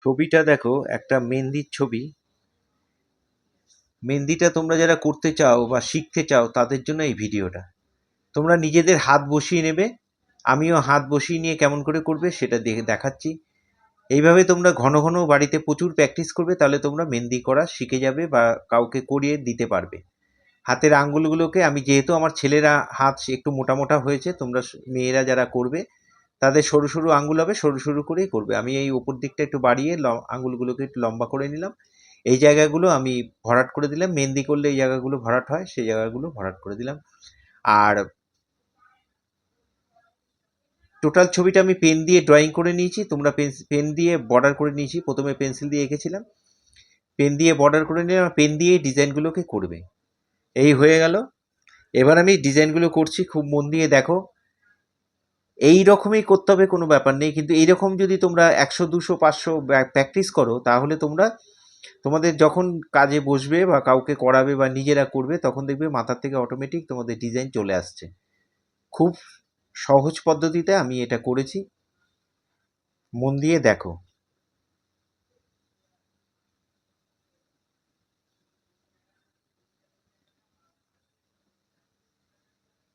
ছবিটা দেখো, একটা মেহেন্দির ছবি। মেহেন্দিটা তোমরা যারা করতে চাও বা শিখতে চাও তাদের জন্য এই ভিডিওটা। তোমরা নিজেদের হাত বসিয়ে নেবে, আমিও হাত বসিয়ে নিয়ে কেমন করে করবে সেটা দেখাচ্ছি। এইভাবে তোমরা ঘন ঘন বাড়িতে প্রচুর প্র্যাকটিস করবে, তাহলে তোমরা মেহেন্দি করা শিখে যাবে বা কাউকে করিয়ে দিতে পারবে। হাতের আঙ্গুলগুলোকে, আমি যেহেতু আমার ছেলেরা হাত একটু মোটা মোটা হয়েছে, তোমরা মেয়েরা যারা করবে তাদের সরু সরু আঙ্গুল হবে, সরু সরু করেই করবে। আমি এই উপর দিকটা একটু বাড়িয়ে আঙ্গুলগুলোকে একটু লম্বা করে নিলাম। এই জায়গাগুলো আমি ভরাট করে দিলাম, মেহেন্দি করলে এই জায়গাগুলো ভরাট হয়, সেই জায়গাগুলো ভরাট করে দিলাম। আর টোটাল ছবিটা আমি পেন দিয়ে ড্রয়িং করে নিয়েছি, তোমরা পেন দিয়ে বর্ডার করে নিয়েছি। প্রথমে পেন্সিল দিয়ে এঁকেছিলাম, পেন দিয়ে বর্ডার করে নিলাম, পেন দিয়ে ডিজাইনগুলোকে করবে। এই হয়ে গেল। এবার আমি ডিজাইনগুলো করছি, খুব মন দিয়ে দেখো। এই রকমই করতে হবে কোনো ব্যাপার নেই, কিন্তু এইরকম যদি তোমরা 100 200 500 প্র্যাকটিস করো, তাহলে তোমরা তোমাদের যখন কাজে বসবে বা কাউকে করাবে বা নিজেরা করবে, তখন দেখবে মাথার থেকে অটোমেটিক তোমাদের ডিজাইন চলে আসছে। খুব সহজ পদ্ধতিতে আমি এটা করেছি, মন দিয়ে দেখো।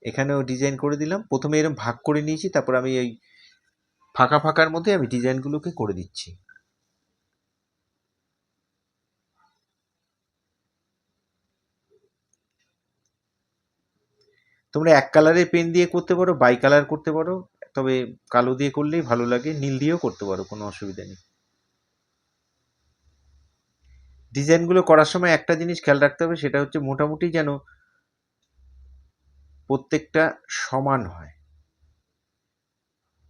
এখানেও ডিজাইন করে দিলাম। প্রথমে এরকম ভাগ করে নিয়েছি, তারপর আমি এই ফাঁকা ফাঁকার মধ্যে আমি ডিজাইনগুলোকে করে দিচ্ছি। তোমরা এক কালারের পেন দিয়ে করতে পারো, বাই কালার করতে পারো, তবে কালো দিয়ে করলেই ভালো লাগে, নীল দিয়েও করতে পারো, কোনো অসুবিধা নেই। ডিজাইনগুলো করার সময় একটা জিনিস খেয়াল রাখতে হবে, সেটা হচ্ছে মোটামুটি যেন প্রত্যেকটা সমান হয়।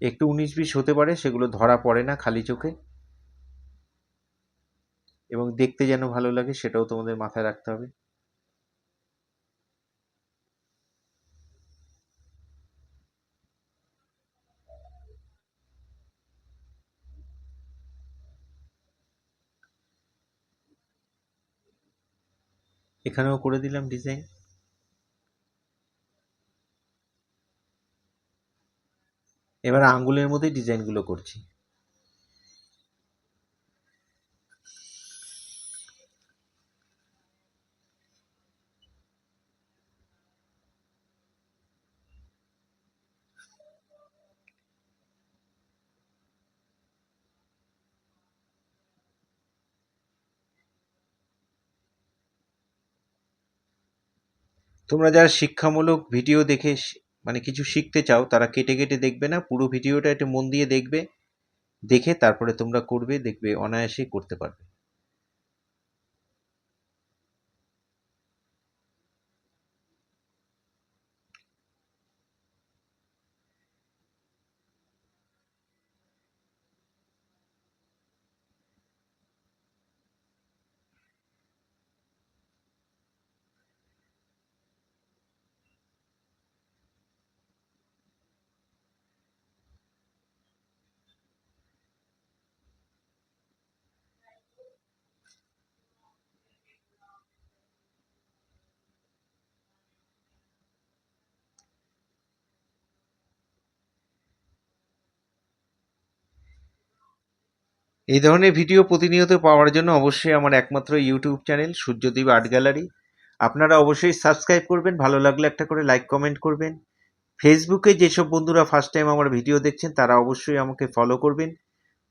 একটু 19-20 হতে পারে, সেগুলো ধরা পড়ে না খালি চোখে, এবং দেখতে যেন ভালো লাগে সেটাও তোমাদের মাথায় রাখতে হবে। এখানেও করে দিলাম ডিজাইন। এবার আঙ্গুলের মধ্যে ডিজাইনগুলো করছি। তোমরা যারা শিক্ষামূলক ভিডিও দেখে মানে কিছু শিখতে চাও, তারা কেটে কেটে দেখবে না, পুরো ভিডিওটা একটু মন দিয়ে দেখবে, দেখে তারপরে তোমরা করবে, দেখবে অনায়াসেই করতে পারবে। এই ধরনের ভিডিও প্রতিনিয়ত পাওয়ার জন্য অবশ্যই আমার একমাত্র YouTube channel Suryadip art gallery. আপনারা অবশ্যই সাবস্ক্রাইব করবেন, ভালো লাগলে একটা করে লাইক কমেন্ট করবেন। ফেসবুকে যেসব বন্ধুরা ফার্স্ট টাইম আমার ভিডিও দেখছেন, তারা অবশ্যই আমাকে ফলো করবেন।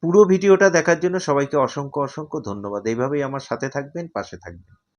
পুরো ভিডিওটা দেখার জন্য সবাইকে অসংখ্য অসংখ্য ধন্যবাদ। এইভাবেই আমার সাথে থাকবেন, পাশে থাকবেন।